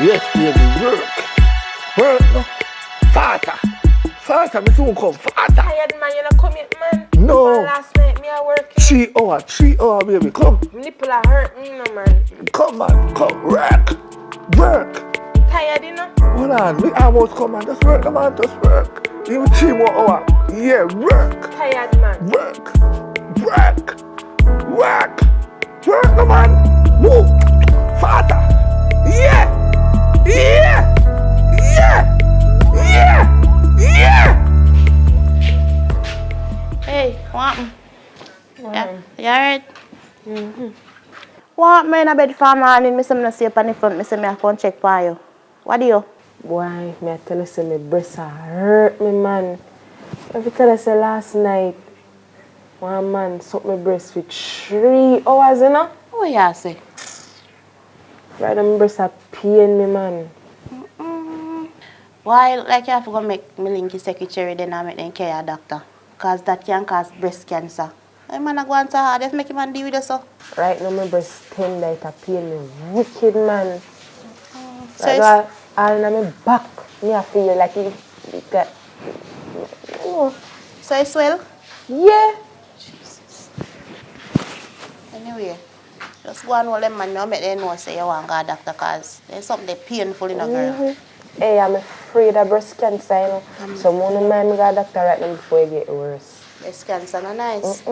Yes, baby, work. Work, no. Faster. Faster, me soon come. Faster. Tired man, you not come yet, man. No. Last night, me a work. 3 hours, baby, come. Nipple a hurt me, no, man. Come, man, come. Work. Work. Tired, you know? Hold on, we almost come, man. Just work, man, just work. Even 3 more hours. Yeah, work. Tired, man. Work. Work. Work. Work, no, man. Move. Faster. Yeah. Yeah. Yeah. Yeah. Yeah. Hey, what happened? Yeah, you alright? What me in a bed for morning, me say me no see up on the front, me say me a come check for you. What do you? Boy, me a tell you say my breasts a hurt me, man. If I tell you say last night, one man sucked my breast for 3 hours, you know? What you say? Right, my breasts a pain me, man. Why like you have to go make me link your secretary then I make them care doctor? Cause that can cause breast cancer. I man a go on to her, just make him and deal with it so. Right now my breast tender, it a pain me wicked, man. So like all in my back, me I feel like it got, you know. So it swell? Yeah. Jesus. Anyway, Just go and hold them man, now make them know say you want to go to doctor because there's something painful in a girl. Hey, I'm afraid of breast cancer, you know. So I'm going to go to the doctor right now before it get worse. Breast cancer not nice.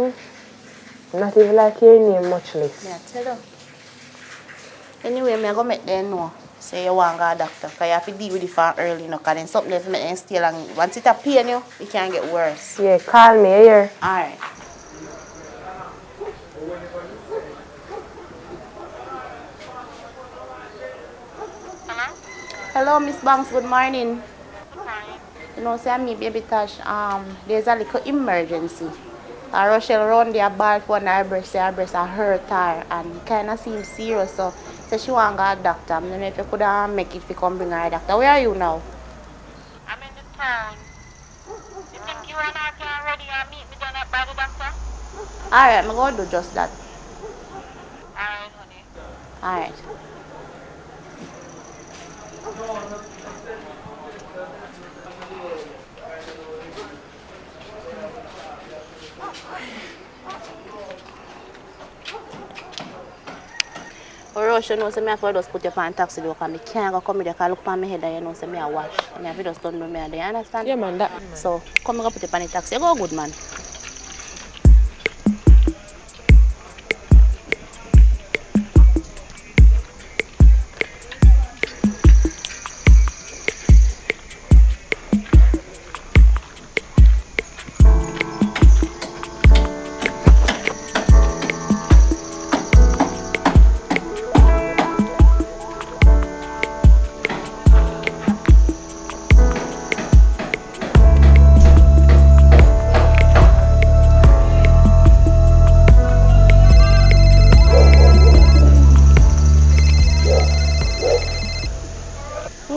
Not even like your name, much less. Yeah, tell you. Anyway, I'm going to make them know. Say you want to go to doctor because you have to deal with it from early, you know, because then something else make them stay long. Once it pain you, it can get worse. Yeah, call me here. Alright. Hello, Miss Banks, good morning. Good morning. You know, say me, baby Tash, there's a little emergency. Rochelle run there ball for her breast are hurt her and kind of seems serious. So she want to go to the doctor. I don't know if you could make it if you come bring her to the doctor. Where are you now? I'm in the town. You think you and I can ready and meet me down at by the doctor? Alright, I'm going to do just that. Alright, honey. Alright. Rush, you know, so I have to just put you on taxi because I can't go come here because look on my head and you know, so I wash. And I have to just don't do me, do you understand? Yeah, man, that. So, come and put you on the taxi. You go good, man.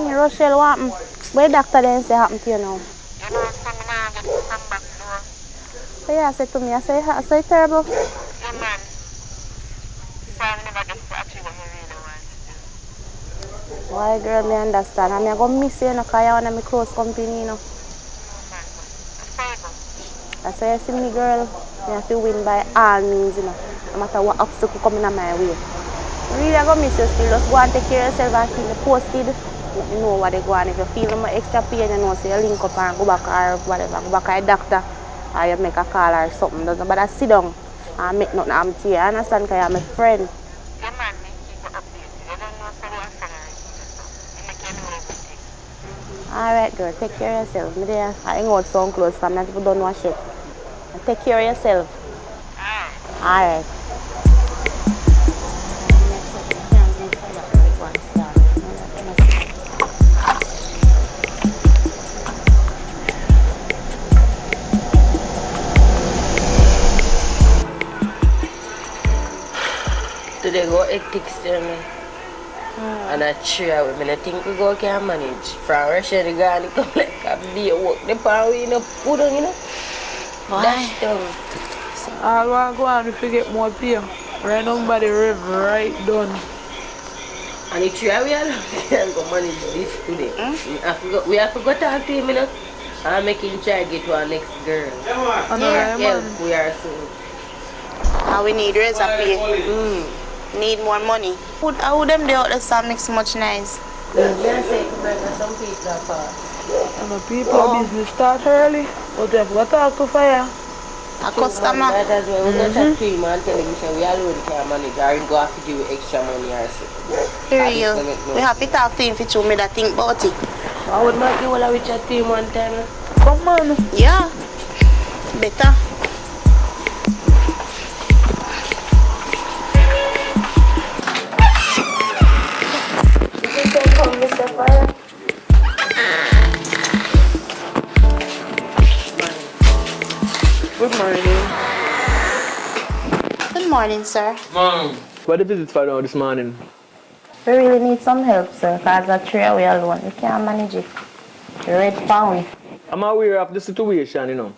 Rochelle, what happened? Where the doctor then say happened to you now? You know, some now get to come back door. So yeah, say to me, I say it's terrible. Yeah, man. So I never get to achieve what I really want to do. Why, girl, me understand. I'm going to miss you, because you're one of my close company, you know. Man, that's all good. That's why you see me, girl. I have to win by all means, you know. No matter what obstacle coming on my way. I really going to miss you still. Just go and take care of yourself and keep me posted. Let me know what they go on. If you feel no extra pain, you know, so you link up and go back or whatever. Go back to the doctor. Or you make a call or something. Doesn't matter, sit down and make nothing happen to you. I understand because you're my friend. Yeah, man, me keep you updated. You don't know so what's going on. You make you know everything. Alright, girl, take care of yourself. Me there, I hang out so close from that people don't know shit. Take care of yourself. Alright. Today go hectic still, man. And I try with me. I think we go can manage. From Russia, the guy come like a day work. The power we no put on, you know. Why? Dash down. I want to go on if you get more pay. Right now, by the river, right done. And the try we are can go manage this today. We have to go talk to him, you know. And make him try to get to our next girl. Yeah, We are soon. And we need raise up pay. Need more money. How them they out there make so much nice? Yeah, say to bring some people apart. And the people business start early, but they have got to talk to fire. A customer. That as well. We go talk to him and tell him say we already can manage or him go have to give you extra money or something. Here you. We have to talk to him if you show me that think about it. I would not give all of chat to him one time. Come on. Yeah. Better. Good morning. Good morning, sir. Mom. What the visit for now this morning? We really need some help, sir, because that tree we alone. We can't manage it. The red pound. I'm aware of the situation, you know.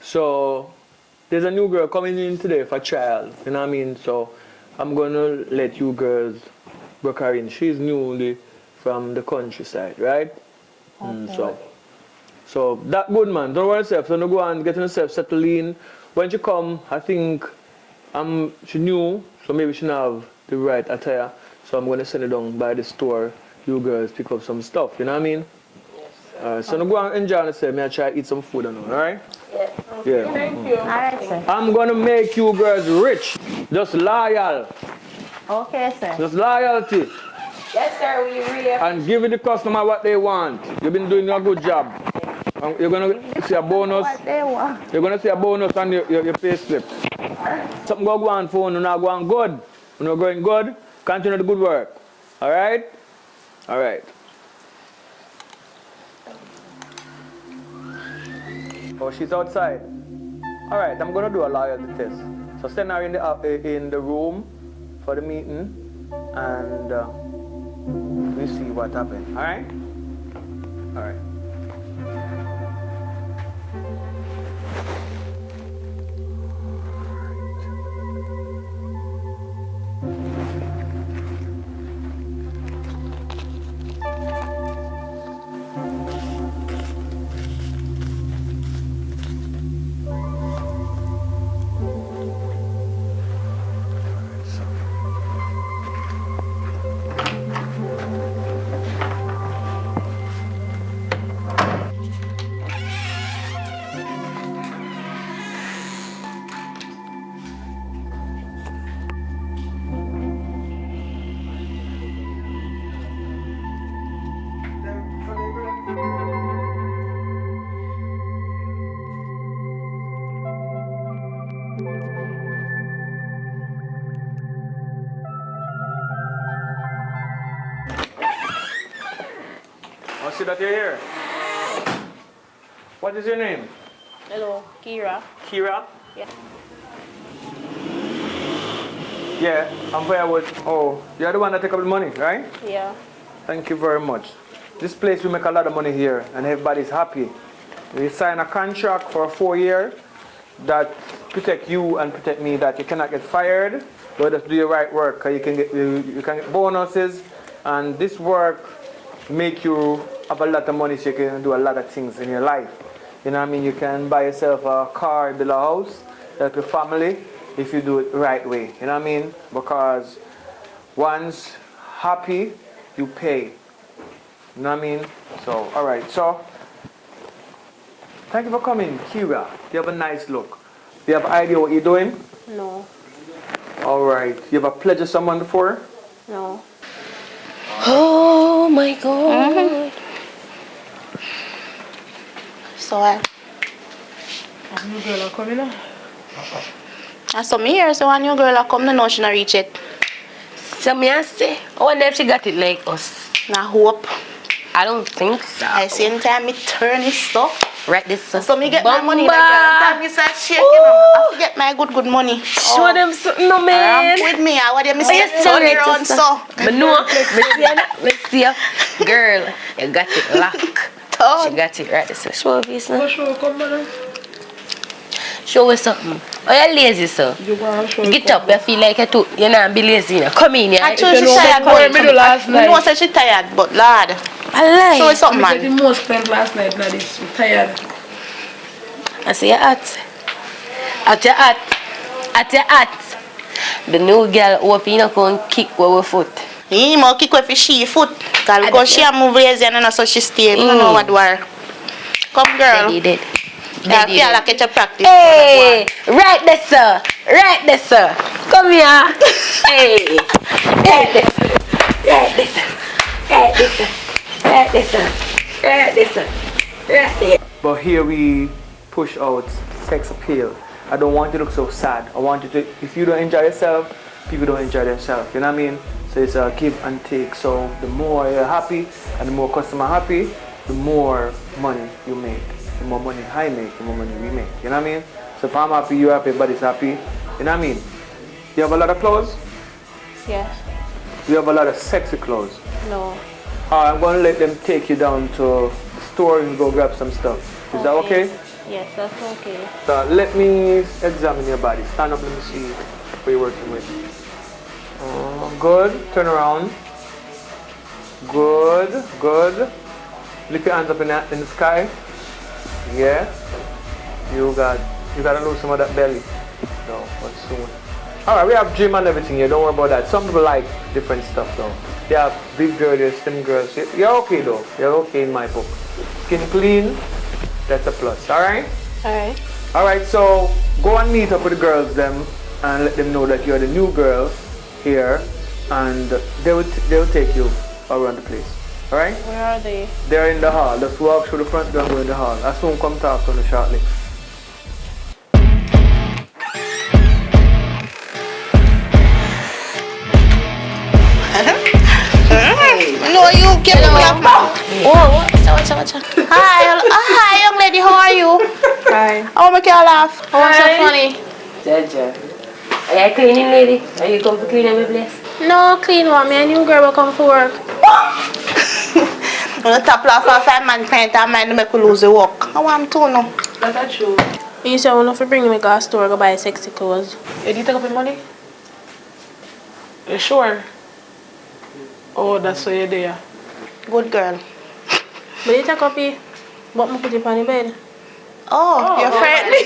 So, there's a new girl coming in today for trial, you know what I mean? So, I'm going to let you girls work her in. She's newly from the countryside, right? Okay. So that good, man. Don't worry yourself. So, no go and get yourself settled in. When you come, I think She new, so maybe she don't have the right attire. So I'm gonna send it down by the store. You girls pick up some stuff, you know what I mean? So now go and enjoy yourself. May I try to eat some food and all, alright? Yeah. Thank you. Alright, sir. I'm gonna make you girls rich. Just loyal. Okay, sir. Just loyalty. Yes, sir, we really And give the customer what they want. You've been doing a good job. You're gonna see a bonus. What they want. You're gonna see a bonus on your pay slip. Something go on phone, you're not going good. You're not going good, continue the good work. Alright? Alright. Oh, she's outside. Alright, I'm gonna do a loyalty test. So send her in the room for the meeting and we see what happens. Alright? Alright. I see that you're here. What is your name? Hello, Kira. Kira? Yeah. Yeah, I'm firewood. Oh, you're the one that take up the money, right? Yeah. Thank you very much. This place we make a lot of money here and everybody's happy. We sign a contract for 4 years that protect you and protect me, that you cannot get fired, but just do your right work. You can get bonuses, and this work make you have a lot of money so you can do a lot of things in your life. You know what I mean? You can buy yourself a car, build a house, help your family if you do it the right way. You know what I mean? Because once happy, you pay. You know what I mean? So, alright, so thank you for coming, Kira. You have a nice look. Do you have an idea what you're doing? No. Alright. You ever pledged someone before? No. Oh my God. So I New girl are coming now. saw me here, so a new girl a come, no she not reach it. So me I say, I wonder if she got it like us. Nah hope. I don't think so. I see anytime me turn it so. Right this So me get my money back. Anytime me start shaking, I get my good money. Show them something, no man. With me, I want them to Oh, yes, turn sorry, around sister. so. But no, let's see ya. Girl, you got it locked. She got it right. So show us now. Show come man. Show us something. Oh, you're lazy, sir. You want to show Get up, you feel like you're not be lazy now. Come in here. Actually, she know tired. what me do last You night? know say she tired, but lad. I Show lie. us something, I get the man. most spent last night. Now this tired. I see your hat. At your hat. At your hat. The new girl open, you know, come kick with her foot. He more kick with she foot. Because she a move lazy and so she stay. I don't know what war. Come, girl. They did. I feel like it's a practice. Hey, right there, sir. Right there, sir. Come here. Hey, right there, sir. Right there, sir. Right there, sir. Right there, sir. Right there, sir. Right there. But here we push out sex appeal. I don't want you to look so sad. I want you to, if you don't enjoy yourself, people don't enjoy themselves. You know what I mean? So it's a give and take. So the more you're happy and the more customer happy, the more money you make. The more money I make, the more money we make. You know what I mean? So if I'm happy, you're happy, everybody's happy. You know what I mean? You have a lot of clothes? Yes. You have a lot of sexy clothes. No. I'm going to let them take you down to the store and go grab some stuff. Is that okay? Yes, that's okay. So let me examine your body. Stand up, let me see what you're working with. Good. Turn around. Good. Good. Lift your hands up in the sky. Yeah. You gotta lose some of that belly. No, but soon. Alright, we have gym and everything here, don't worry about that. Some people like different stuff though. They have big girls, there's slim girls. You're okay though. You're okay in my book. Skin clean, that's a plus, alright? Alright. Alright, so go and meet up with the girls them and let them know that you're the new girl here and they will take you around the place. Alright? Where are they? They're in the hall. Just walk through the front door and go in the hall. I'll soon come talk to you shortly. No, you get black man. Oh, watch. Hi, young lady. How are you? Hi. How make you laugh? Oh, I'm so funny. Jaja. Are you cleaning, lady? Are you come to clean up my place? No, clean one. Me and new girl will come for work. On the top laugh of 5 man paint and mind make you lose the work. I want to know. That's true. You said I want to bring me to a store to buy sexy clothes. Did you take up your money? You sure? Oh, that's why you're there. Good girl. But you take up it, but I put it on the bed. Oh, you're friendly.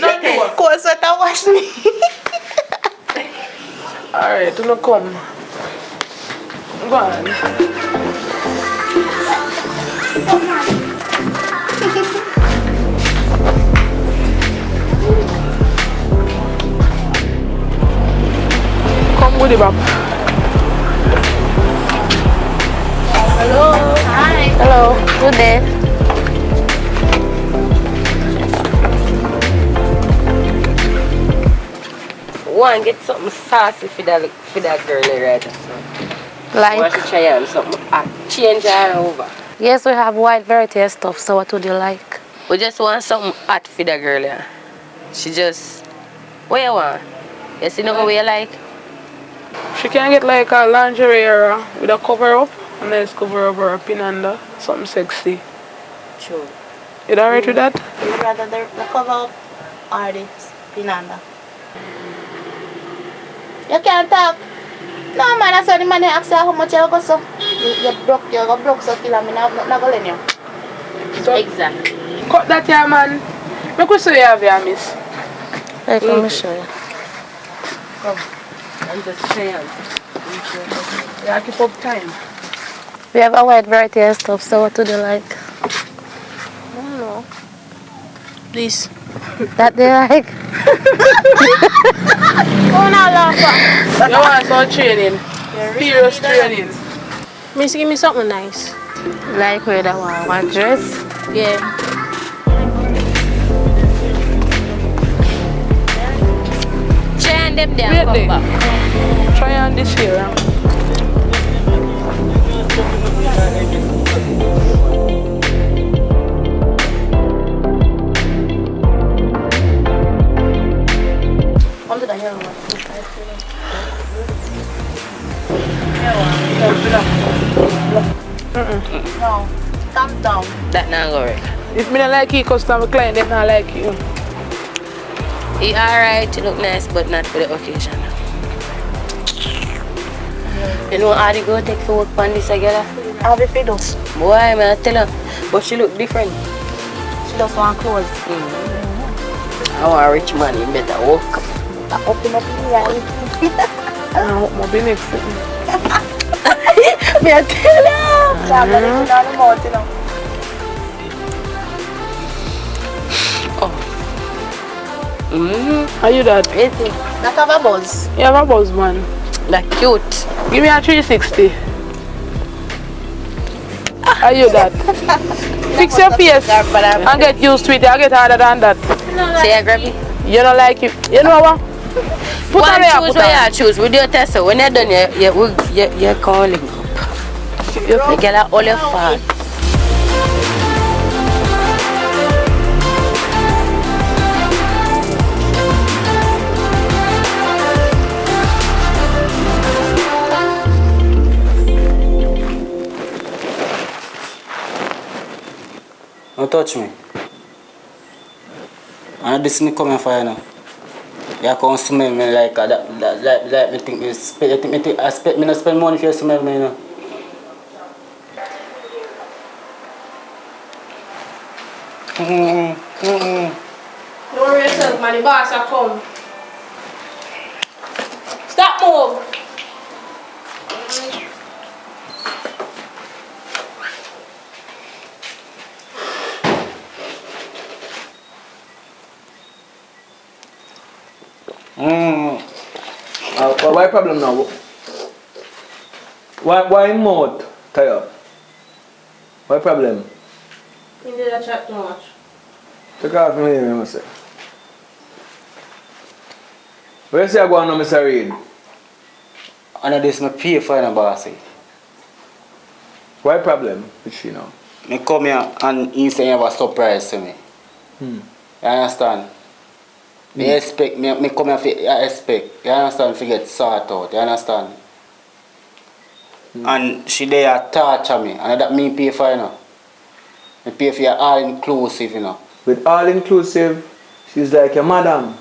Cold sweater wash me. Alright, do not come. Go on. Come with the back. Hello. Hi. Hello. Good day. One, get something saucy for that girl right now. Like? Want to try on something hot. Change her over. Yes, we have wide variety of stuff. So what would you like? We just want something hot for that girl, yeah. She just... What you want? You see no what you like? She can get like a lingerie era with a cover up. A nice cover over her pin under. Something sexy. True. You alright with that? Would you rather the cover up or the pin under? You can't talk. No man, I saw the man ask you how much you go so. You broke so kill me not go lend you. So, Exactly. cut that here, man. Make we see you have here, miss. Hey, come show you. I'm just trying. Yeah, keep up time. We have a wide variety of stuff, so what would you like? I don't know. Please. That they like? Oh, no, laugh. You want some training? Serious training. Miss, give me something nice. Like where that one dress? Yeah. Try on them there Wait and come there. back. Try on this here. Huh? Come to the here one. No, calm down. That not go right. If me not like you, customer client, they not like you. You alright, you look nice, but not for the occasion. You know how to go take for work on this together? How do you those? Boy, man, I tell her. But she look different. She just want clothes. I want a rich man, you better walk. Open up the eye. I want my next thing. Me I tell her. I'm going to the mouth, you know. Are you that? That have a buzz. You have a buzz, man. That cute. Give me a 360. Are you that? Fix your face and get used to it. I get harder than that. Say I grab it. You don't like it. You know what? Put One on there, choose put on. where you choose. With your test, when you're done, you're calling up. You get all your fat. Don't touch me. And this me coming for you now. You can't smell me like that. Like me think me spend. Me not spend money if you smell me, you know. Don't worry yourself, man. The boss will come. Stop move. Why problem now? Why mouth tie up? Why problem? You did I chat too much? Take off me here, I say. Where you say I go on now, Mr. Reed? And this me pay for the bossy. Why problem with she now? Me come here and he say he have a surprise to me. You understand? Me expect, me come here for expect. You understand? To get sort out. You understand? And she there torture me. And that me pay for, you know. Me pay for your all inclusive, you know. With all inclusive, she's like a madam.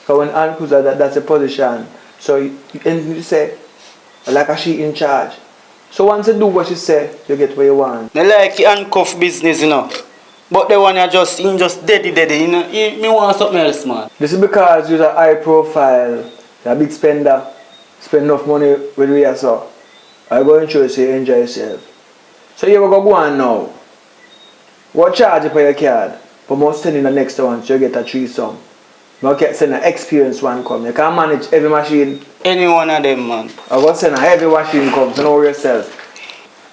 So when all inclusive, that's a position. So you say, like a she in charge. So once you do what she say, you get what you want. Me like handcuff business, you know. But the one you just deady, you know. Me want something else, man. This is because you're a high profile, you're a big spender, spend enough money with you, so I'm going to say enjoy yourself. So you go on now. What charge you for your card? But most send in the next one, so you get a threesome. You can send an experienced one come. You can manage every machine. Any one of them, man. I will send a heavy machine come, so know yourself.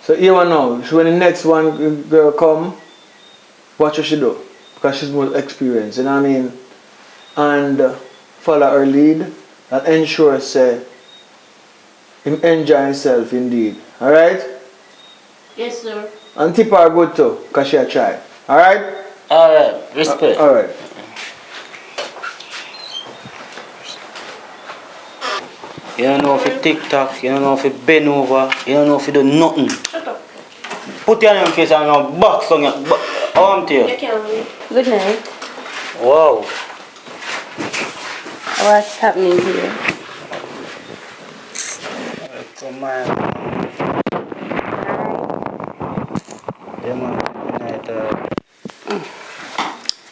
So you know, so when the next one girl come, what you should do? Because she's more experienced, you know what I mean? And follow her lead and ensure say him enjoy himself indeed. Alright? Yes, sir. And tip her good too, because she a try. Alright? Alright, respect. Alright. You don't know if you TikTok, you don't know if you bend over, you don't know if you do nothing. Shut up. Put your name face and now box on your arm to you. You can't leave. Good night. Wow. What's happening here? Come on. Yeah, man. Good night.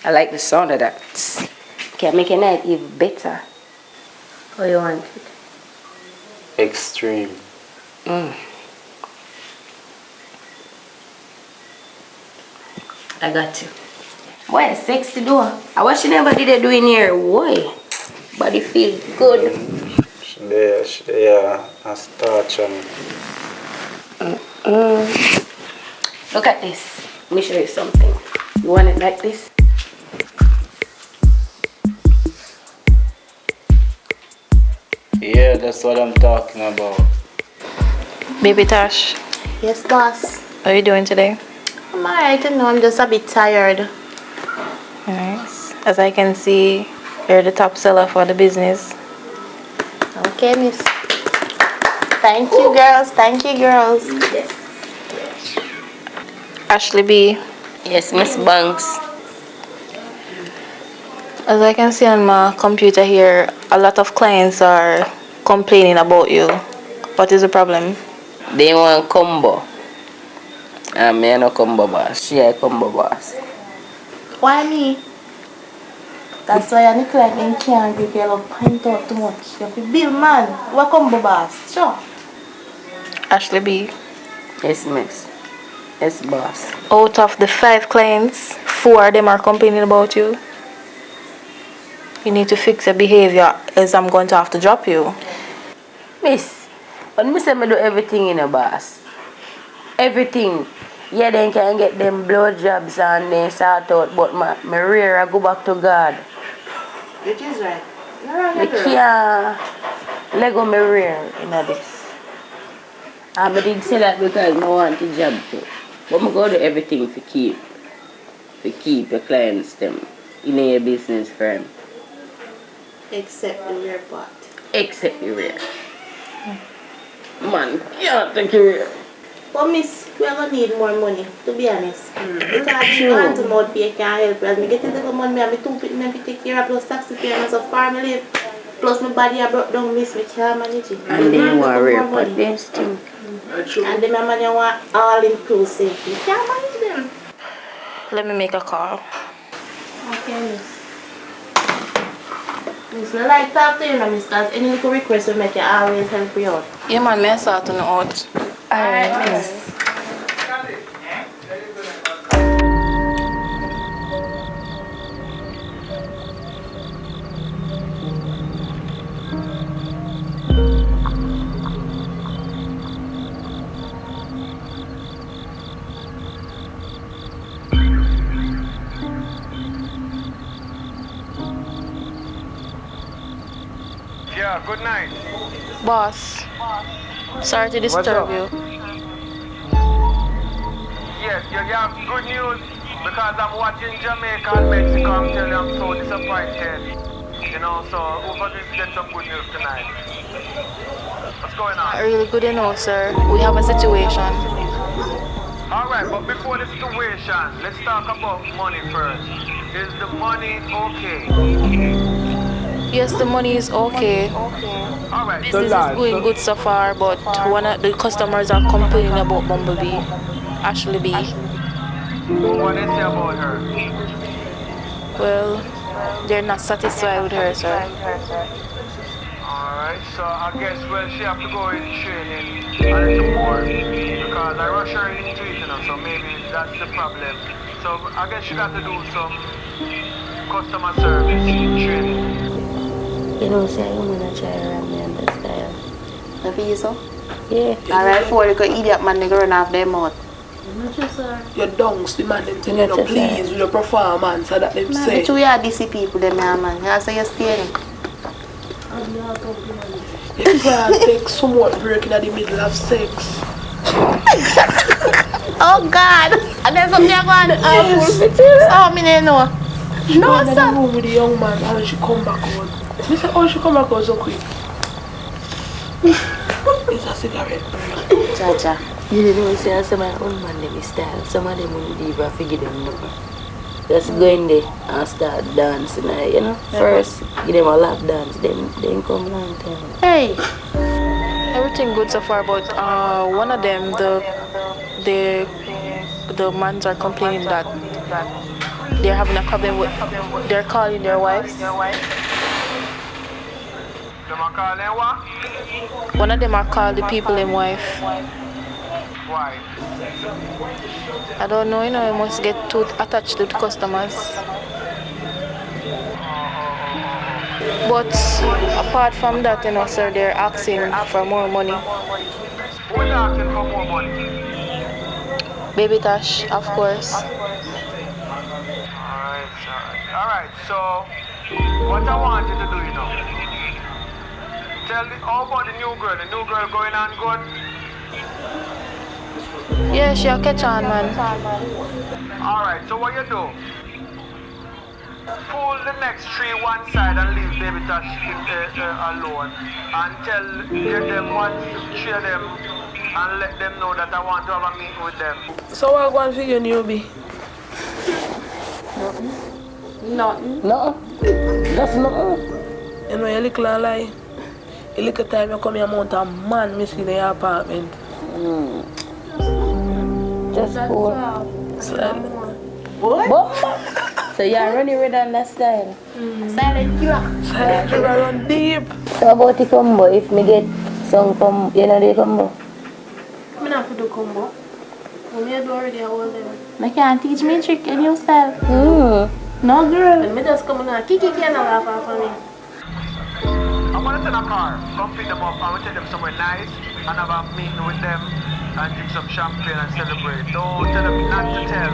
I like the sound of that. Can make a night even better. How you want it? Extreme. I got you. Boy, sexy door. I wish you never did it doing here. Boy, body feel good. Yeah, I start on. Look at this. Let me show you something. You want it like this? Yeah, that's what I'm talking about. Baby Tash, Yes, boss. how are you doing today? I'm alright, you know, I'm just a bit tired. Nice. As I can see, you're the top seller for the business. Okay, miss. Thank you, girls. Thank you, girls. Yes. Ashley B, Yes, Miss Banks. as I can see on my computer here, a lot of clients are complaining about you. What is the problem? They want combo. Me no combo boss. She a combo boss. Why me? That's why I client them can't give you a little pint out too much. You have to bill, man. What combo boss? Sure. Ashley B, Yes, miss. Yes, boss. out of the 5 clients, 4 of them are complaining about you. You need to fix your behavior, as I'm going to have to drop you. Miss, when me say me do everything in a boss. Everything. Yeah, then can get them blowjobs and then sort out, but my rear I go back to God. Which is right. You're wrong, Me girl. can't Lego my rear in this. I did say that because I want the job too. But I go do everything to keep your clients them in your business firm. Except the rear part. Except your rear. Man, can't take your rear. But miss, we're gonna need more money, to be honest. Because you want to mouth pay can't help us. Me get a little money, me 2 people me take care of plus taxi payments of farm I live. Plus my body I broke down, miss, me can't manage it. And then you want rear, money. but they stink. And then my money I want all inclusive. You can't manage them. Let me make a call. Okay, miss. Listen, I like talk to you now, miss, because any little request will make you always help you out. Yeah, man, me start on the out. Alright, miss. Yeah, good night. Boss, sorry to disturb you. Yes, you have good news because I'm watching Jamaica and Mexico. I'm telling you, I'm so disappointed. You know, so hopefully we get some good news tonight. What's going on? Really good to know, sir. We have a situation. Alright, but before the situation, let's talk about money first. Is the money okay? Yes, the money is okay. Alright, Business is going good so far, but one of the customers are complaining about Bumblebee, Ashley B. what they say about her? Well, they're not satisfied with her, sir. Alright, so I guess, well, she have to go in training a little more because I rush her into it, you know, so maybe that's the problem. So I guess she got to do some customer service training. You know, say I'm gonna try around me and the style. The visa? Yeah. Alright, for the idiot man, they run off their mouth. You donks the man them thing, you know, please with your performance so that them Man, say. but you are DC people, them man. You say you're staying. You can't take somewhat breaking at the middle of sex. Oh God! And then something going on. Yes. Oh, me didn't know. She No, went in the sir. room with the young man and she come back out. Me say, oh, she come back out so quick. It's a cigarette break. Jaja. You didn't say some of my own man them style. Some of them will leave and figure them number. Just go in there and start dancing, you know. First, give them a lap dance, then come long time. Hey. Everything good so far, but one of them, the mans are complaining that they're having a problem with, they're calling their wives. Them are calling what? One of them are called the people in wife. Why? I don't know, you know, you must get too attached to the customers. But apart from that, you know, sir, they're asking for more money. Who is asking for more money? Baby Tash, of course. Alright, so what I want you to do, you know, tell me how about the new girl going on good? Yeah, she'll catch on, man. Alright, so what you do? Pull the next tree one side and leave Baby Tash alone and get them three of them and let them know that I want to have a meeting with them. So what going for you, newbie? Nothing. No, that's not. You know, you little lie. You little time you come here, amount of man missing in your apartment. Just four. So you're running with on that style. Silent killer. Silent killer run deep. So about the combo, if me get some combo, you know the combo? I'm not do combo. I'm do already a whole them. I can't teach me a trick in your style. No, girl. And me just come on, Kiki can't laugh off of me. I'm gonna send a car, come pick them up, I'm gonna take them somewhere nice and have a meeting with them and drink some champagne and celebrate. Don't tell them not to tell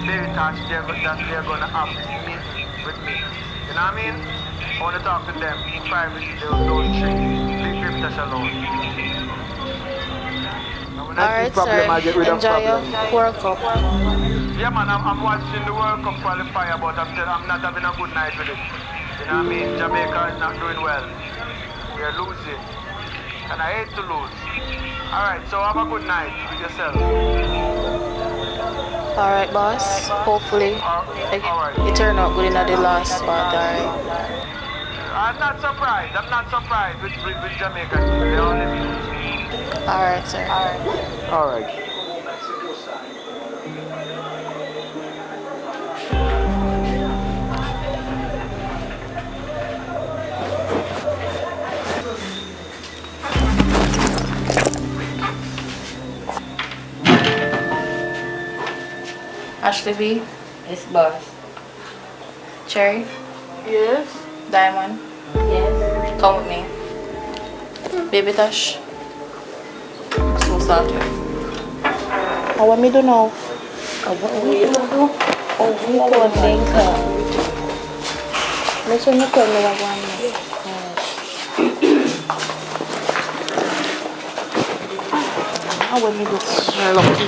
Baby Tash that they're gonna have this meeting with me. You know what I mean? I wanna talk to them privately, those three. Leave Baby Tash alone. Alright, sir. Enjoy your World Cup. Yeah, man, I'm watching the World Cup qualifier, but I'm not having a good night with it. You know what I mean? Jamaica is not doing well. We're losing. And I hate to lose. Alright, so have a good night with yourself. Alright, boss. Hopefully it turned out good in the last spot, alright. I'm not surprised with Jamaica. They always lose. Alright, sir. Alright. Ashley V, Yes, boss. Cherry, Yes. Diamond, Yes. come with me. Baby Tosh, so salty. How what me do now? What will you do? Oh, we go drink her. Let's me tell me what one. How what me do? Lucky.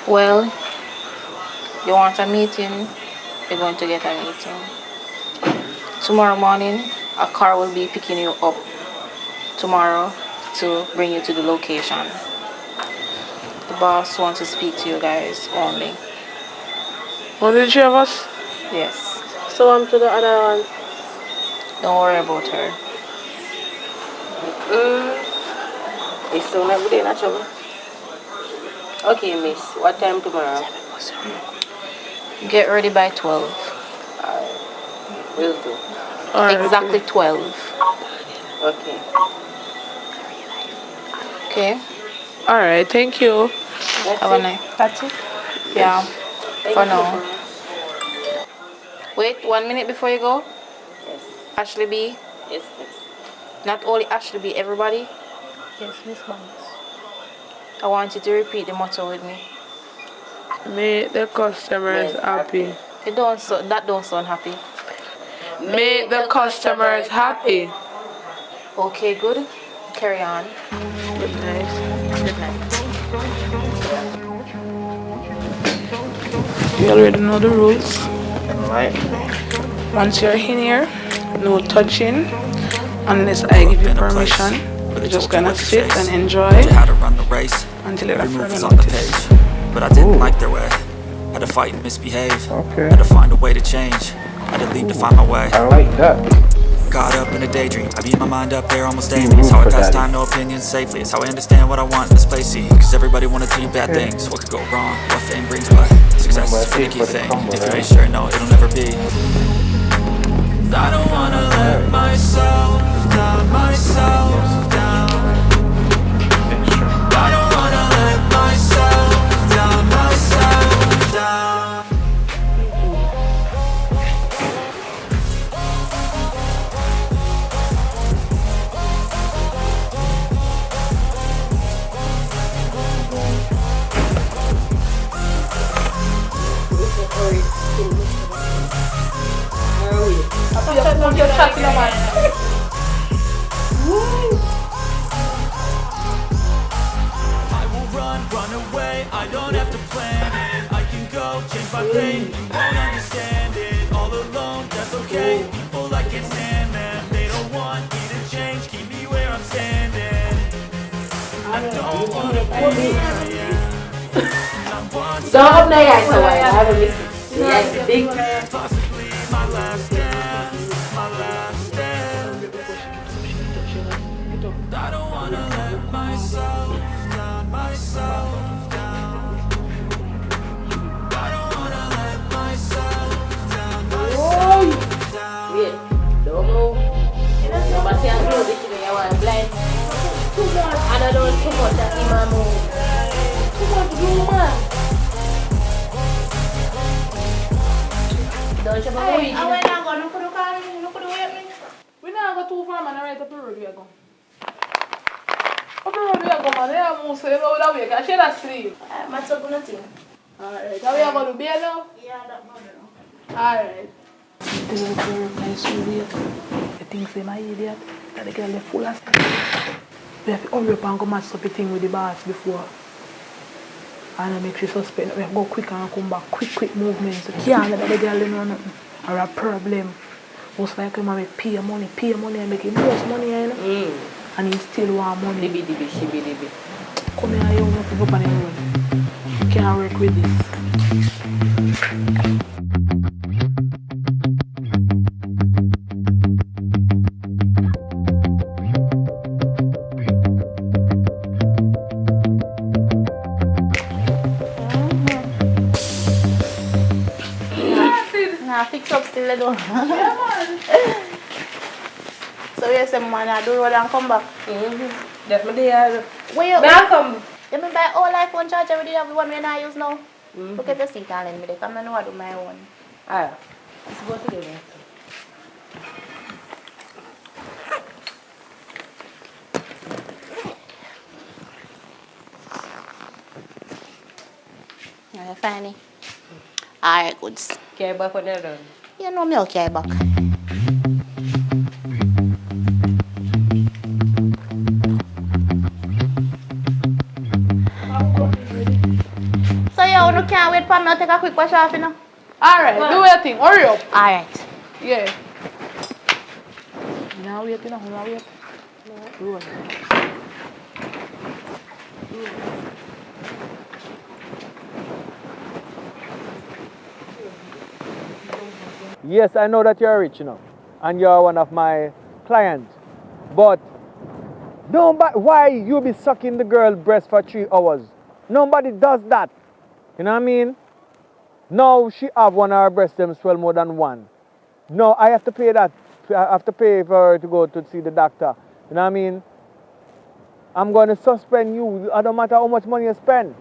Well, you want a meeting, you're going to get a meeting. Tomorrow morning, a car will be picking you up tomorrow to bring you to the location. The boss wants to speak to you guys only. Only the three of us? Yes. So I'm to the other one. Don't worry about her. It's so not good in trouble. Okay, miss. What time tomorrow? Get ready by 12. Will do. Alright. Exactly 12. Okay. Okay? Alright, thank you. Have a night. That's it. Yeah, Thank for you, now. boss. Wait 1 minute before you go. Yes. Ashley B. Yes, miss. Not only Ashley B, everybody. Yes, Miss Banks. I want you to repeat the motto with me. Make the customers happy. That don't sound happy. Make the customers happy. Okay, good. Carry on. Good night. Good night. You already know the rules. Alright. Once you're in here, no touching unless I give you permission. You're just gonna sit and enjoy How to run the race. until you're Every move further was on the notice. page, but I didn't like their way. Had to fight and misbehave. Okay. Had to find a way to change. Had to leave to find my way. I like that. Caught up in a daydream. I beat my mind up there almost daily. It's how I pass time, no opinions safely. It's how I understand what I want in this place. See, cause everybody wanna tell you bad things. What could go wrong? What fame brings, but success is for the key thing. If you ain't sure, no, it'll never be. I don't wanna let myself down, myself down. I don't wanna let myself down, myself down. I will run away, I don't have to plan it. I can go change my fate, you won't understand it. All alone, that's okay, people I can't stand them. They don't want me to change, keep me where I'm standing. I don't wanna be where I am. Don't know yet, so I haven't listened. Yes, big. Possibly my last dance, my last dance. I don't wanna let myself down, myself down. I don't wanna let myself down, myself down. Wait, don't move. But see, I'm close to me, I want blind. And I don't too much that in my move. Too much rumor. Don't you believe me? I went and go. No could call me. No could wait me. We now go too far, man. Right up the road we are going. Up the road we are going, man. They are moving so you know that way. Can she not sleep? I'm so good nothing. Alright. Now we are going to bed now? Yeah, that one. Alright. This is a very nice idiot. The thing say my idiot. That the girl is full of stuff. We have to hurry up and go match up the thing with the boss before. And I make you suspect that we have to go quick and come back. Quick movements. You can't let the girl know nothing. Or a problem. Most like him make pay money and make him most money, you know? And he still want money. Dibby. Come here, you want to go up on the road. Can't work with this. Nah, fix up still, though. Yeah, man. So, you say, man, I do road and come back. Definitely, yeah. Where you... May I come? You mean by all iPhone charger, we did have the one we not use now? Look at the seat and let me there. Come and know I do my own. Alright. Let's go together. Funny. Alright, good. Carry back when you're done. You know me, I'll carry back. So, you no can't wait for me to take a quick wash off, you know? Alright, do your thing. Hurry up. Alright. Yeah. Now wait, you know, now wait. No. Yes, I know that you're rich, and you're one of my clients. But why you be sucking the girl breast for 3 hours? Nobody does that. You know what I mean? Now she have one of her breast them swell more than one. No, I have to pay that. I have to pay for her to go to see the doctor. You know what I mean? I'm going to suspend you. I don't matter how much money you spend.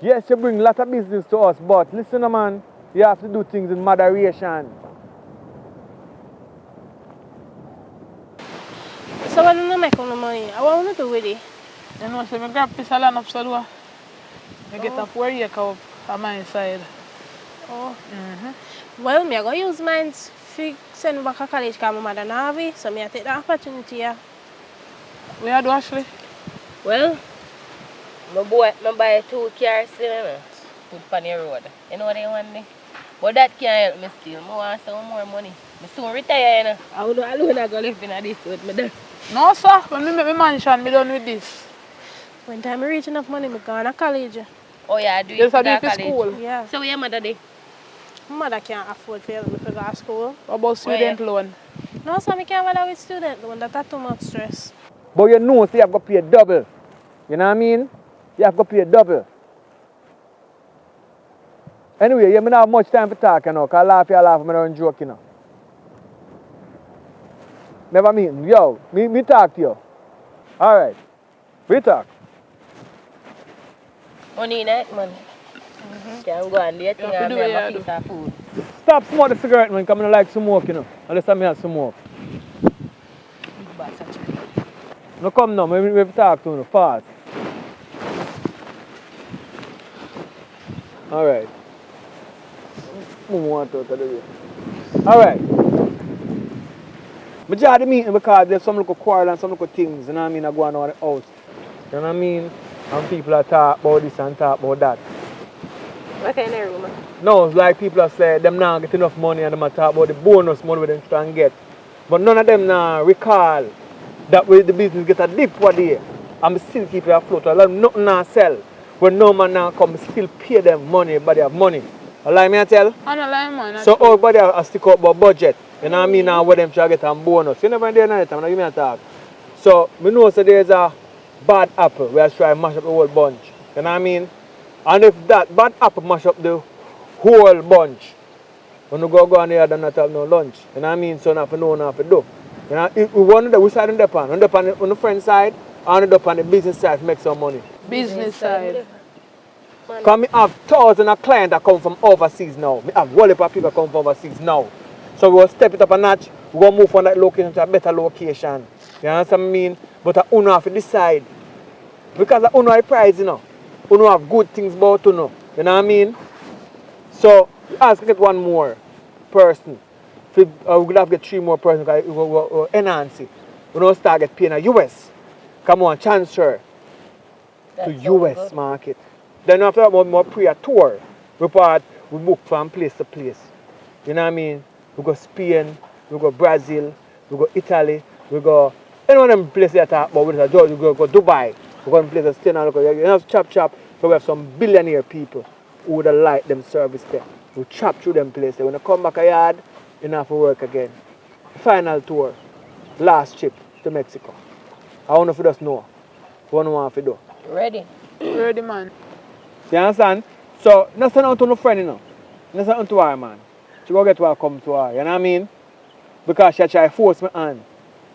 Yes, you bring a lot of business to us, but listen, man, you have to do things in moderation. So when you make all the money, I want to do with it. You know, so I grab piece of land up so I get up where you come on my side. Oh. Well, me I go use mine to send back to college because my mother not have it, so I take the opportunity here. Where you do, Ashley? Well, I buy 2 cars, put on the road. You know what I want? But that can't help me still. I want some more money. I soon retire, you know. I would alone go live in this with me there. No, sir. When I make my mansion, I done with this. When time I reach enough money, I go to college. Oh, yeah, do Yes, it I for do it college. for school. Yeah. So, where your mother do? My mother can't afford for me to go to school. What about student loan? No, so I can't bother with student loan. That's too much stress. But you know, so you have to pay double. You know what I mean? You have to pay double. Anyway, you don't have much time to talk, you know, because I laugh, I don't joke, you know. Never mean, yo, me talk to you. Alright, we talk. Money night, man. Can't go and date, and me have a piece of food. Stop smoking the cigarette, man, because I don't like smoke, you know. Unless I have smoke. No, come now, we talk to you, fast. Alright. Alright. I join the meeting because there's some little quarrel and some little things, you know what I mean, that go on in the house. You know what I mean? And people are talk about this and talk about that. What kind of room? No, it's like people are saying them now get enough money and them are talk about the bonus money we them try and get. But none of them now recall that way the business get a dip one day and still keep it afloat. A lot of nothing now sell. When no man now come, still pay them money, everybody have money. You like me I tell? I don't like man. So everybody has stick up about budget. You know what I mean? Now what them try to get a bonus. You never did that time, now give me a talk. So we know so there's a bad apple where I try to mash up the whole bunch. You know what I mean? And if that bad apple mash up the whole bunch, when you go on there, then not have no lunch. You know what I mean? So not for no, not for do. You know, if we want to, we side on the pan. On the friend side, and on the business side to make some money. Business side. Because I have thousands of clients that come from overseas now. I have whole heap of people come from overseas now. So we will step it up a notch. We will move from that location to a better location. You understand what I mean? But I uno have to decide. Because I uno have prize, you know. Uno have good things about uno. You know what I mean? So we ask to get one more person. So, we could have to get 3 more persons because we will enhance it. We don't start get paid in the US. Come on, transfer to US market. Then after that, more pre-tour. We book from place to place. You know what I mean? We go Spain, we go Brazil, we go Italy, we go any one of them places that talk about with us. We go Dubai. We go in places stay now. You know, chop. So we have some billionaire people who would like them service there. We chop through them places. When they come back a yard, you have to work again. Final tour, last trip to Mexico. I want to just know what you want to do. Ready? Ready, man. You understand? So, not send out to no friend, you know. That's something to her, man. She go get what come to her, you know what I mean? Because she try to force me on.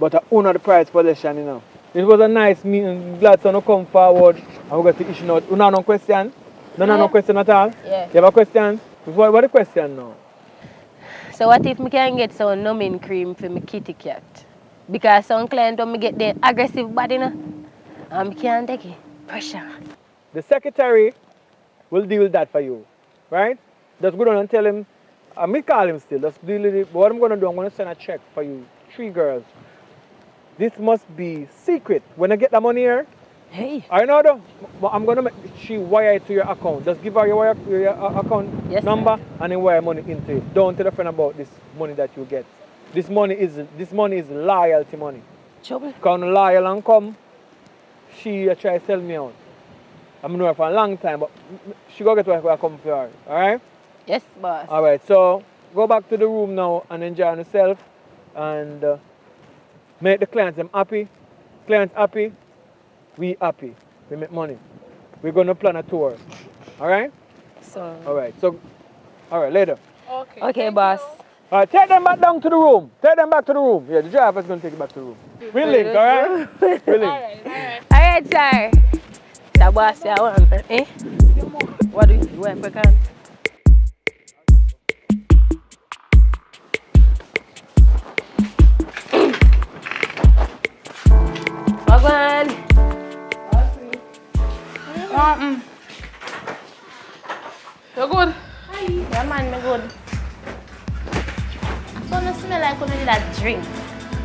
But I own the prize possession, you know. It was a nice meeting. Glad to come forward and we're going to issue out. You have no question? No question at all? Yeah. You have a question? What the question now? So what if I can get some numbing cream for my kitty cat? Because some client when me get the aggressive body, and I can't take it. Pressure. The secretary will deal with that for you, right? Just go down and tell him, I may call him still, just deal with it. But what I'm going to do, I'm going to send a check for you, 3 girls. This must be secret. When I get the money here, hey, I know though, I'm going to make she wire it to your account. Just give her your account number and then wire money into it. Don't tell a friend about this money that you get. This money is loyalty money. Trouble. Because when loyal and come, she try to sell me out. I'm know her for a long time, but she go get what I come for her. Alright? Yes, boss. Alright, so go back to the room now and enjoy yourself and make the clients them happy. Clients happy, we happy. We make money. We're gonna plan a tour. Alright? So Alright, so later. okay, boss. Alright, take them back down to the room. Take them back to the room. Yeah, the driver's gonna take you back to the room. We'll link, alright? We'll link. Alright, sir. The boss, I want, eh? What do you want for can? Wagwan. You good? Yeah, man, me good. So no smell like you need that drink.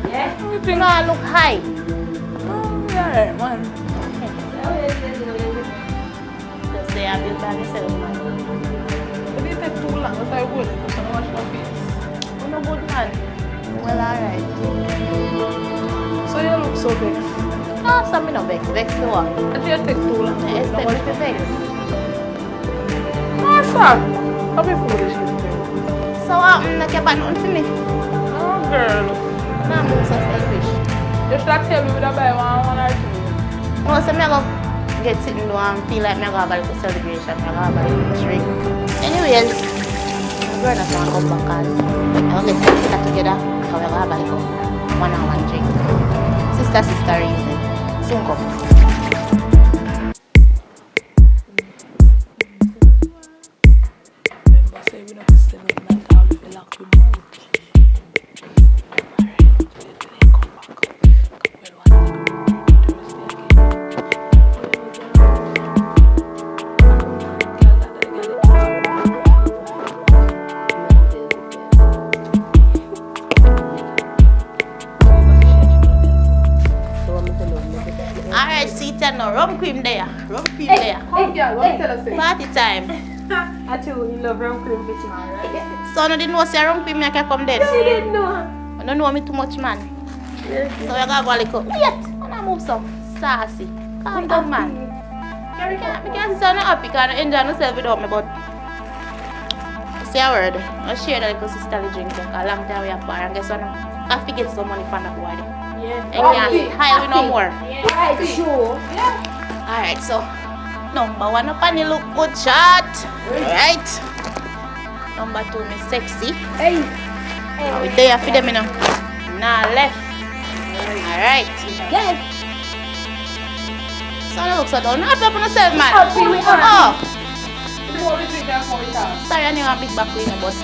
Yeah? You know, look high. Yeah, man. Just say I built by myself, man. It didn't take too long, that's why I good. Because I don't wash my face. You no good, man. Well, alright. So you look so vexed. No, some me no vex. Vex to what? It didn't take too long. I expect me to vex. No, sir. I'll be foolish with you. So what? Not care about nothing to me. Oh, girl. No, I'm so selfish. You should have tell me with a buy one or two. No, so me go get sitting down and feel like me go have a little celebration. Me go have a little drink. Anyways, my brother want to come back and I'll get sister together. So we go have a little one-on-one drink. Sister reason. Soon come. Remember, say we don't stay with my dog if you lock your mouth. Alright, see it now. Rum cream there. Rum cream there. Hey, girl, what you tell us? Party time. I too, you love rum cream fish, man, right? So, no didn't know say rum cream I can come then. You didn't know. You don't know me too much, man. So, we got to go a little. Wait, when I move some. Sassy. Calm down, man. I can't say I'm happy because I enjoy myself without me, but say a word. I share that little sisterly drink because a long time we are apart and guess what? I have to get some money from that boy. Yeah. I can't hide with no more. Alright, sure. Alright, so number 1 up and you look good shot. Alright. Number 2, me sexy. Hey. Now we there for them, you know. Nah, left. Alright. Yes. So I look so down. Happy up on yourself, man. Happy with her. Oh. The more we drink, the more we talk. Sorry, I need a big back with you, but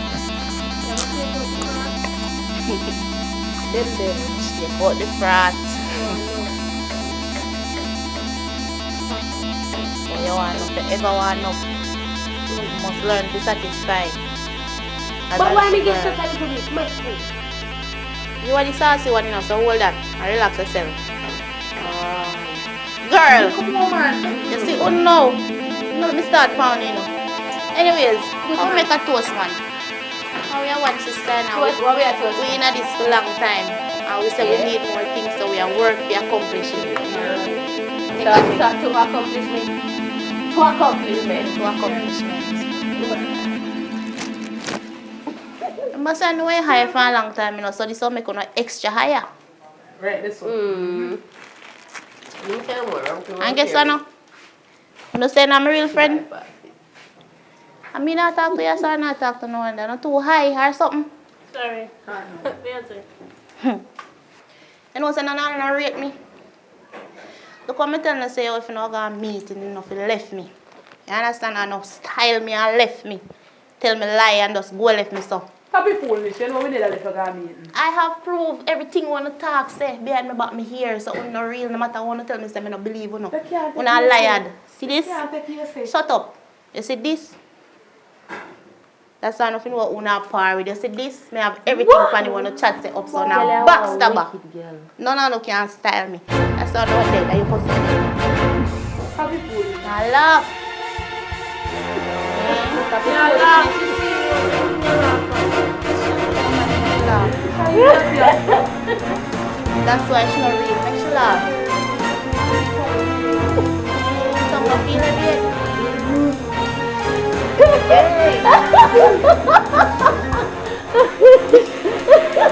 you got the frat. So you want to ever want up. You must learn to satisfy. But why me get such a little bit? Much me. You are the saucy one, you know, so hold that and relax yourself. Girl! Come on, man. You see, oh no. No, let me start pounding, you know. Anyways, how we make a toast, man? How we are one sister now. Toast, what we are toast? We in this for a long time. And we say we need more things, so we are work, we accomplish it. To accomplishment. To accomplishment. To accomplishment. I must say, I know we're high for a long time, you know, so this will make us extra higher. Right, this one. And guess what, no? You know, say I'm a real friend. I mean, I talk to you, so I not talk to no one. They're not too high or something. Sorry. You know, so none of them rate me. Look what I tell you, say, if you not going to meet, you know, if you left me. You understand? I know style me and left me. Tell me lie and just go left me so. Happy foolish, you know we need a little meeting. I have proved everything when I talk, say, behind me back me here, so it's not real, no matter what you tell me, say, I don't believe you, no. When I lied. See this? Shut up. You see this? That's why nothing what una par with. You see this? I have everything when you want to chat say up, so now backstabber. None of you can style me. That's why I'm dead, that you supposed to do. Happy foolish. I love. That's why she not read. Make she laugh. Some of you read.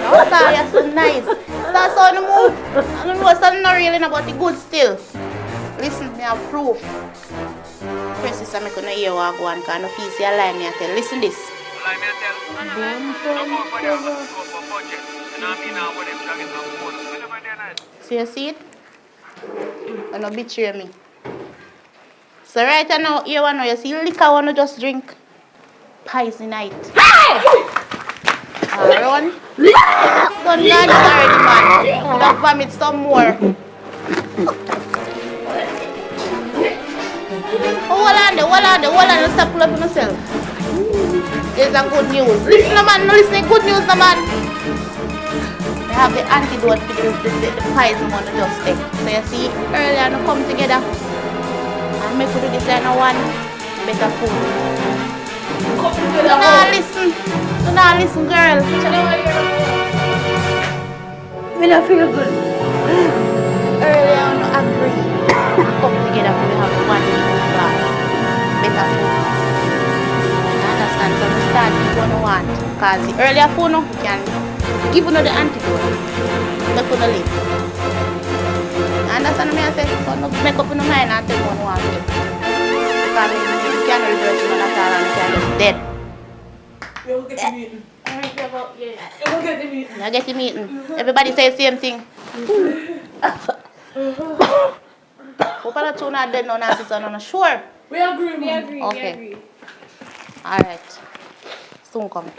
Oh, sorry, you're so nice. That's all the move. I don't know something not really about the good still. Listen, me have proof. Princess, I'm going to hear what I go on, because I feel say a lie me I tell. Listen this. Lie me I tell. So you see it? You don't betray me. So right now, you see liquor want to just drink. Poison night. Run. Don't learn it already, man. You don't vomit some more. Hold on, stop pull up on yourself. There's a good news. Listen, no man, no listen, good news, no man. I have the antidote for the poison one to just take. So you see, earlier no come together. And make we do this like no one better food. Do not listen, girl. Me not feel good. Earlier no agree. Come together for we have one equal class. Better food. You understand? So we start with what we want. Because the earlier food no can give you the antidote. Make you live. You understand what I say? So no make up in your mind and tell me what you want to do. Because you can't reverse it at all and you can just dead. You will get the meeting. You will get the meeting. You get the meeting. Everybody say the same thing. Hope I don't not dead no Nancy, so I'm not sure. We agree. Okay. Alright. Soon come.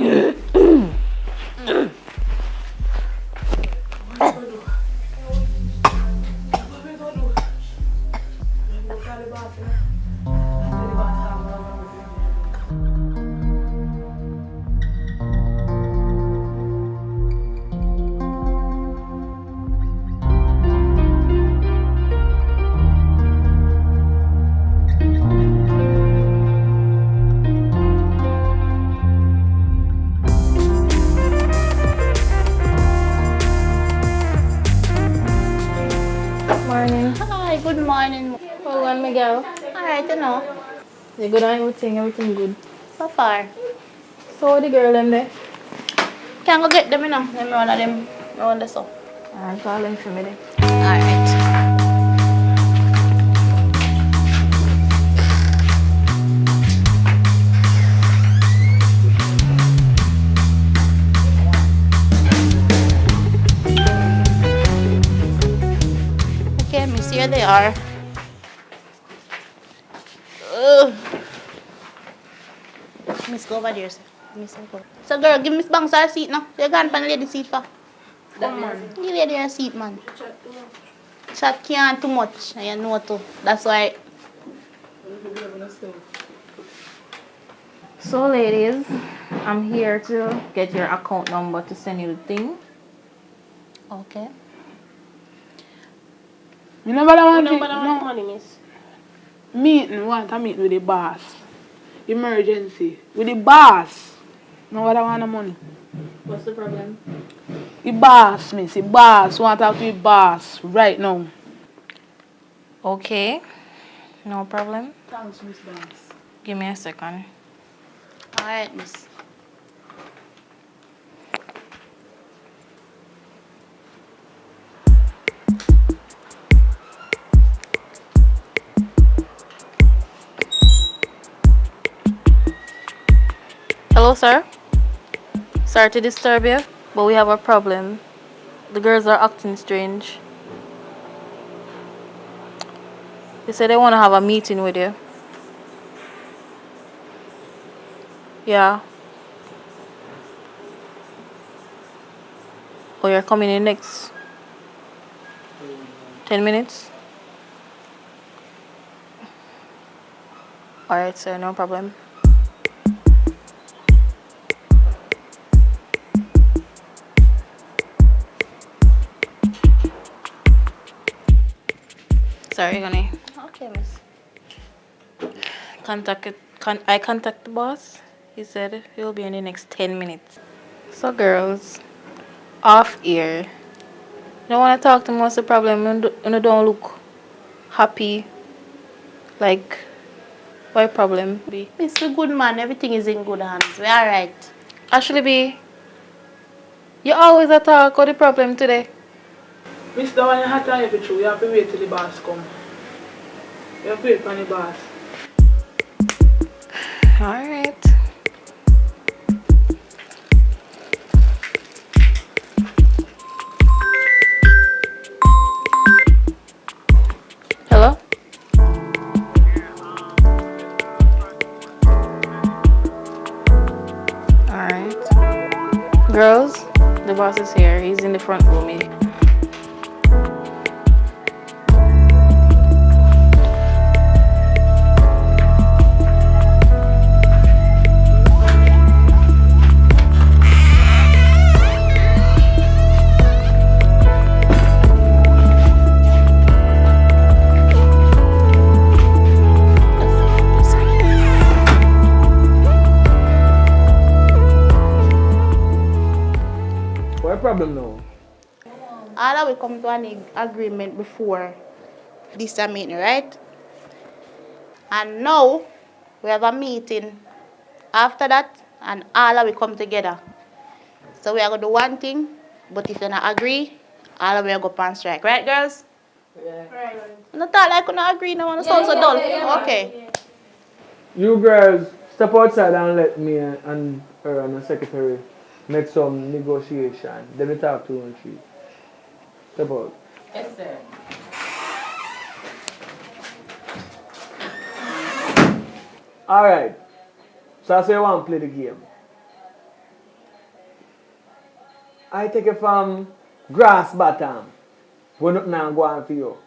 Hi, good morning. How are Miguel? Alright, you know. You good on everything good. So far. So the girl them there? Can't go get them, you know. Let me one of them around the so. I'll call them for me then. Alright. Okay, miss, here they are. Miss, go over there, sir. Miss, go. So, girl, give Miss Banks her seat now. You can't find lady seat for. That man. Give lady her seat, man. Chat can't too much, and you know too. That's why. So ladies, I'm here to get your account number to send you the thing. Okay. You never want No money, miss. meeting. Want to meet with the boss. Emergency. With the boss. Nobody want the money. What's the problem? The boss, miss. The boss. Want to talk to the boss right now. Okay, no problem. Thanks, Miss Banks. Give me a second. Alright, miss. Hello, sir. Sorry to disturb you, but we have a problem. The girls are acting strange. They say they want to have a meeting with you. Yeah. Oh, you're coming in next 10 minutes? Alright, sir, no problem. Sorry, honey. Okay, miss. I contact the boss. He said he'll be in the next 10 minutes. So, girls, off here. You don't want to talk to me. What's the problem? You don't look happy. Like, what problem be? It's a good man. Everything is in good hands. We're alright. Ashley B, you always a talk. What the problem today? Mr. When you have to have it through, you have to wait till the boss come. You have to wait for the boss. Alright. Hello? Alright. Girls, the boss is here. He's in the front room. Problem now. All that we come to an agreement before this meeting, right? And now we have a meeting after that, and all that we come together. So we are gonna do one thing, but if you don't agree, all of we are go on strike, right, girls? Yeah. Right. Not that like we not agree, no one sound so dull. Okay. You girls step outside and let me and her and the secretary make some negotiation. Then we talk 2 and 3. Step out. Yes, sir. Alright. So I say you want to play the game. I take it from grass bottom. When nothing now go on for you.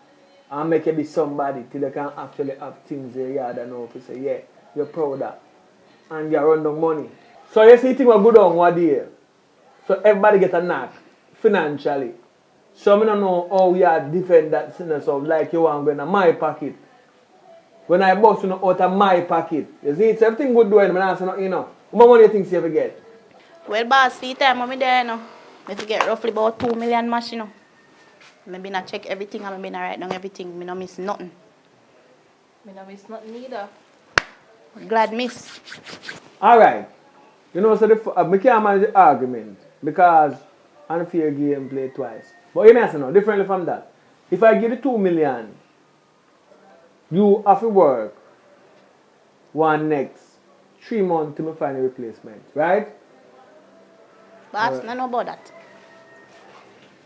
And make you be somebody till you can actually have things in your yard and know if you say, yeah, you're proud of that. And you run the money. So you see things will go down one day. So everybody get a knock financially. So I don't know how we are defend that sinners of like you want to go in my pocket. When I bust you out of my pocket. You see, it's everything good doing, but I say no, you know. How much money you think you ever get? Well, boss, for the time I'm there, you know, I get roughly about 2 million mash, you know. Maybe not check everything and maybe not write down everything. I don't miss nothing. I don't miss nothing either. Glad miss. Alright. You know, so I can't manage the argument because unfair game play twice. But you may say no, differently from that. If I give you 2 million, you have to work one next 3 months to me find a replacement, right? Boss, I know about that.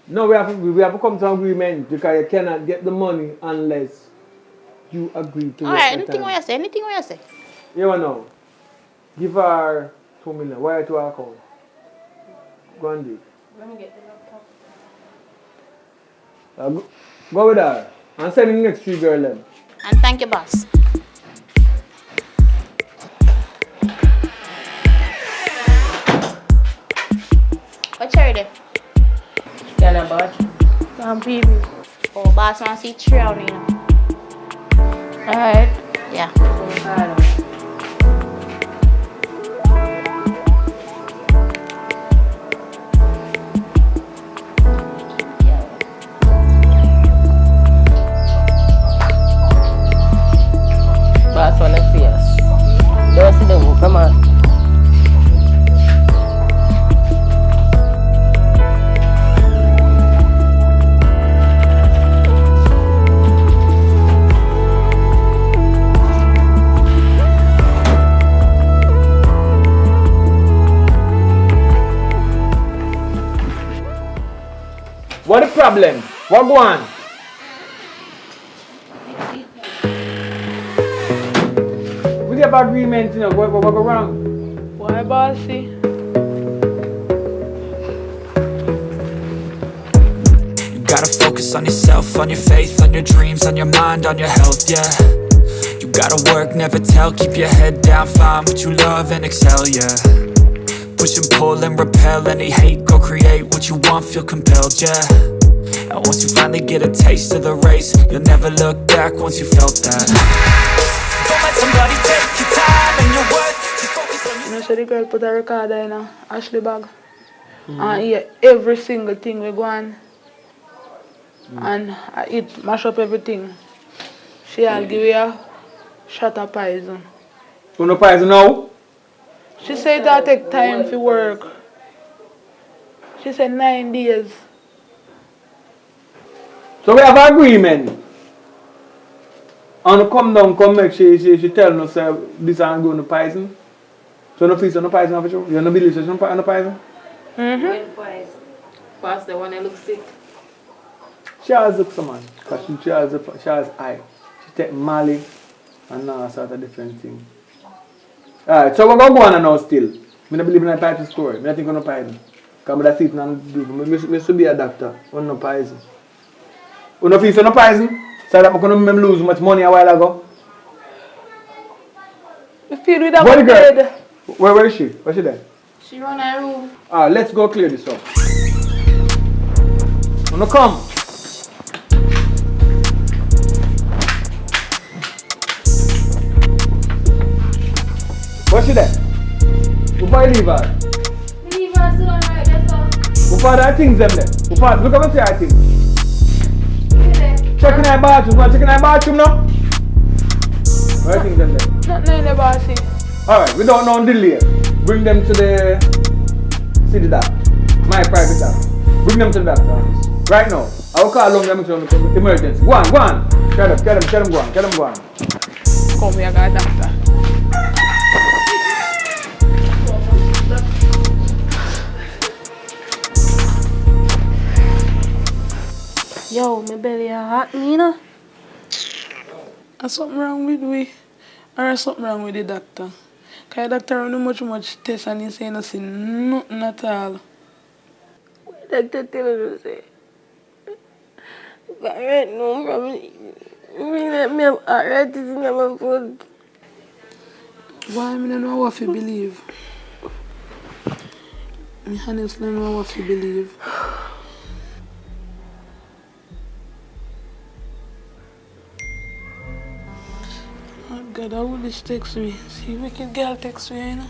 No, we have to come to an agreement because you cannot get the money unless you agree to it. Alright, anything what you say. You want to know? Give her 2 million. Wire to her account. Go and do it. Let me get the laptop. Go with her. And send the next 3 girls then. And thank you, boss. What's your idea? Can I watch? Baby. Oh, boss want to see 3 on you know. Alright. Yeah. Boss wanna see us. Don't see them, come on. problem? What go on? We get agreement, you know, what go wrong? Why, bossy? You gotta focus on yourself, on your faith, on your dreams, on your mind, on your health, yeah. You gotta work, never tell, keep your head down, find what you love and excel, yeah. Push and pull and repel any hate, go create what you want, feel compelled, yeah. And once you finally get a taste of the race, you'll never look back once you felt that. Don't let somebody take your time and your worth. Just focus on You know, so the girl put a recorder in a Ashley bag. And hear every single thing we go on. And it mash up everything. She'll give you a shot of poison. You know poison now? She said that'll take time for work. She said 9 days. So we have an agreement. And come down, come make she tell us this ain't going to poison. So no feel so no poison of you? You no believe so no poison? When poison? Pass the one that looks sick. She has look some man. Because she has eye. She take Mali and now sort of different thing. Alright, so we're going to go on now still. I don't believe in a poison story. I don't think I'm no poison. Because I sit and do. I should be a doctor. I'm no poison. You no feel so no poison? So that I couldn't lose much money a while ago. We feel with that Where the girl? bed. Where is she? Where's she there? She run her room. Alright, let's go clear this up. Wanna come? Where's she there? Before you leave her? Leave her soon, right? That's all. Before that things them there? Before, look at what I think. Checking her bathroom. Want to check in her bathroom now? Where are things them there? Nothing in the bossy. Alright, we don't know delay. Bring them to the city doctor. My private doctor. Bring them to the doctor office. Right now. I will call them to emergency. Go on, go on. Tell them go on, tell them go on. Come here, got doctor. Yo, my belly hot, you know? There's something wrong with we. Or something wrong with the doctor. Because the doctor don't do much test and he say nothing at all. What doctor tell you to say? But right now, probably, me have arthritis in my foot. Why I don't know what to believe? I honestly don't know what to believe. Oh God, how will this text me? See, wicked girl text me, you know?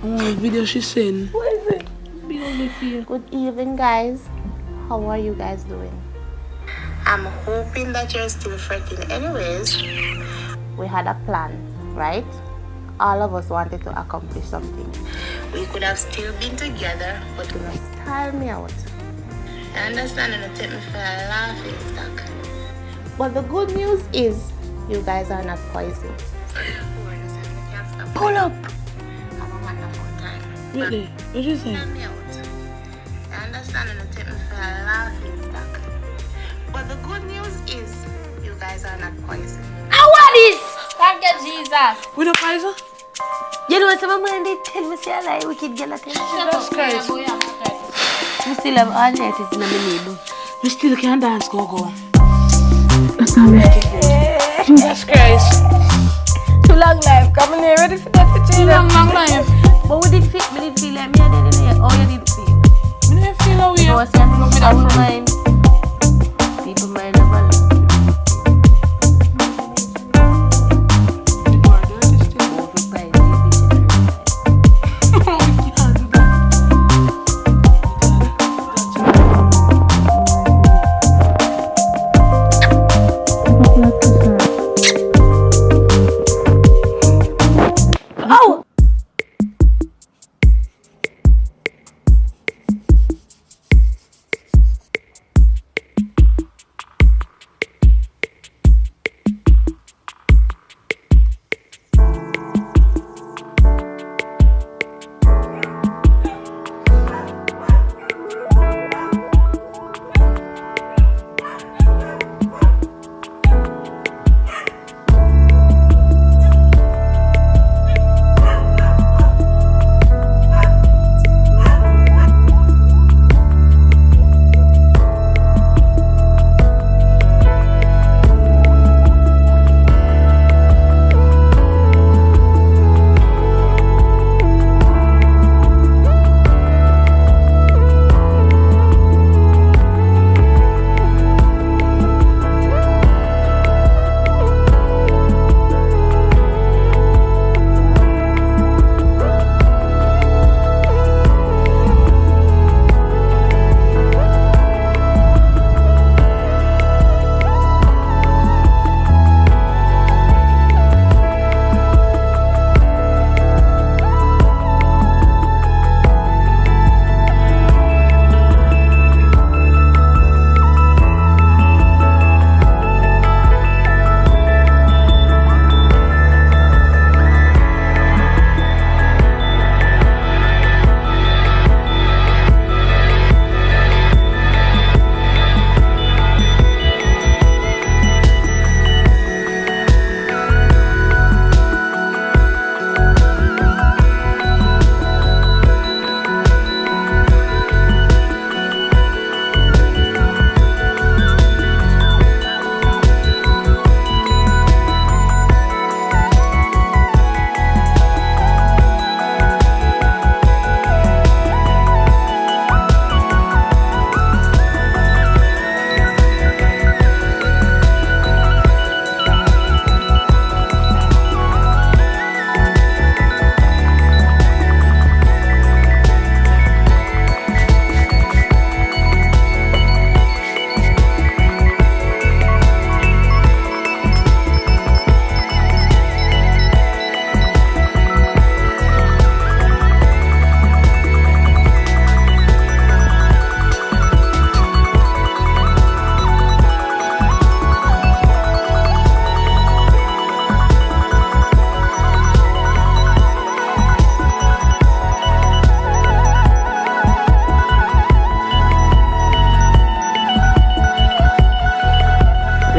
I want a video she sent. What is it? Be on me feel. Good evening, guys. How are you guys doing? I'm hoping that you're still fretting anyways. We had a plan, right? All of us wanted to accomplish something. We could have still been together, but you must style me out. I understand and take me for a laughing stock. But the good news is, you guys are not poison. Pull up! Have a wonderful time. Really? What you say? Style me out. I understand and take me for a laughing stock. But the good news is, you guys are not poison. I want this! Thank you, Jesus. We don't poison? You know what my man they tell me say I like wicked girl at Jesus Christ. I still have arthritis in my knee. We still can't dance, go. That's not wicked girl. Jesus Christ. Too long life, come in here ready for that for Too long life. But we did feel, me did feel like me and then in here. Oh, you did feel. I didn't feel how You know what I'm saying? People mind of a lot.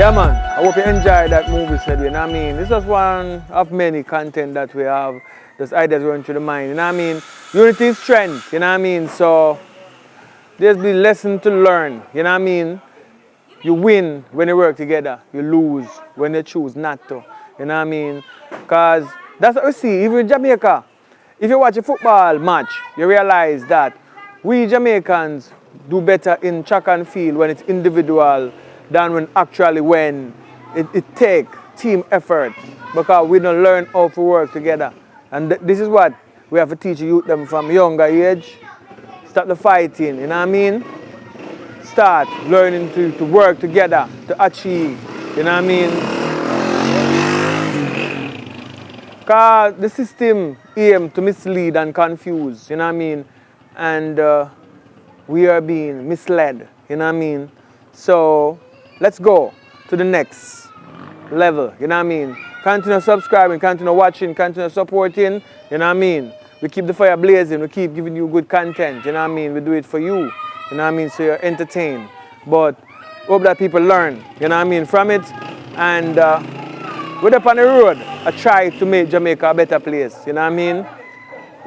Yeah, man. I hope you enjoyed that movie, said, you know what I mean? This is one of many content that we have. There's ideas running through the mind, you know what I mean? Unity is strength, you know what I mean? So there's the lesson to learn, you know what I mean? You win when you work together. You lose when you choose not to, you know what I mean? Because that's what we see, even in Jamaica. If you watch a football match, you realize that we Jamaicans do better in track and field when it's individual than when it take team effort, because we don't learn how to work together. And this is what we have to teach youth them from younger age. Stop the fighting, you know what I mean? Start learning to work together to achieve, you know what I mean? Because the system aims to mislead and confuse, you know what I mean? And we are being misled, you know what I mean? So let's go to the next level, you know what I mean? Continue subscribing, continue watching, continue supporting, you know what I mean? We keep the fire blazing, we keep giving you good content, you know what I mean? We do it for you, you know what I mean? So you're entertained. But hope that people learn, you know what I mean, from it. And we're up on the road, I try to make Jamaica a better place, you know what I mean?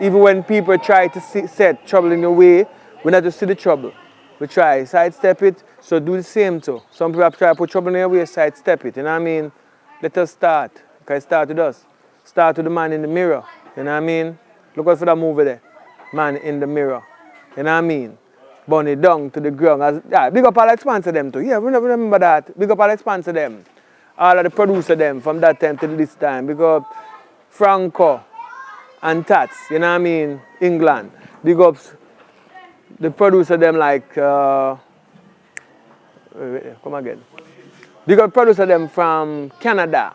Even when people try to set trouble in your way, we not just see the trouble. We try sidestep it, so do the same too. Some people try to put trouble in your way, sidestep it, you know what I mean? Let us start, because it start with us. Start with the man in the mirror, you know what I mean? Look out for that movie there, Man in the Mirror, you know what I mean? Burn it down to the ground. Big up all the sponsor them too, yeah, we remember that. Big up all the sponsor them. All of the producer them from that time to this time. Big up Franco and Tats, you know what I mean, England. Big up the producer them like, come again. Big up producer them from Canada,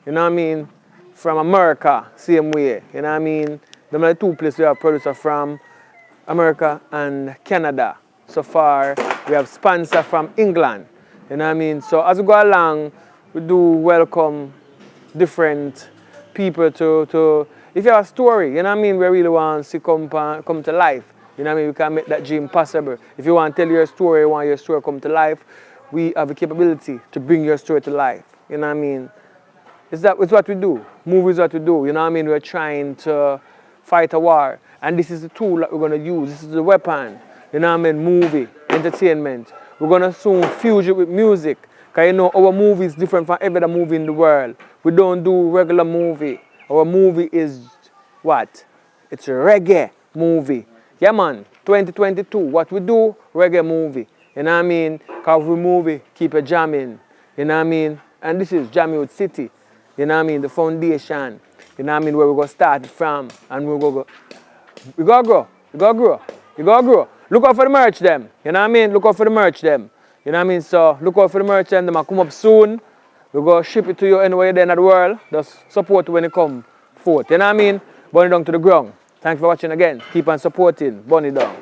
you know what I mean, from America, same way, you know what I mean. Them are the two places we have producer from, America and Canada. So far, we have sponsor from England, you know what I mean. So as we go along, we do welcome different people to if you have a story, you know what I mean, we really want to see come to life. You know what I mean? We can make that dream possible. If you want to tell your story, you want your story to come to life, we have the capability to bring your story to life. You know what I mean? It's what we do. Movies what we do. You know what I mean? We're trying to fight a war. And this is the tool that we're going to use. This is the weapon. You know what I mean? Movie, entertainment. We're going to soon fuse it with music. Because you know, our movie is different from every other movie in the world. We don't do regular movie. Our movie is what? It's a reggae movie. Yeah, man. 2022. What we do? Reggae movie. You know what I mean? Because we movie, keep it jamming. You know what I mean? And this is JAMMIWOOD City. You know what I mean? The foundation. You know what I mean? Where we're going to start from. And we're going to go. We got to grow. We got to grow. We got to grow. Look out for the merch them. You know what I mean? Look out for the merch them. You know what I mean? So look out for the merch them. They might come up soon. We're going to ship it to you anywhere you're there in the world. Just support when it come forth. You know what I mean? Burn it down to the ground. Thanks for watching again. Keep on supporting. Burn it down.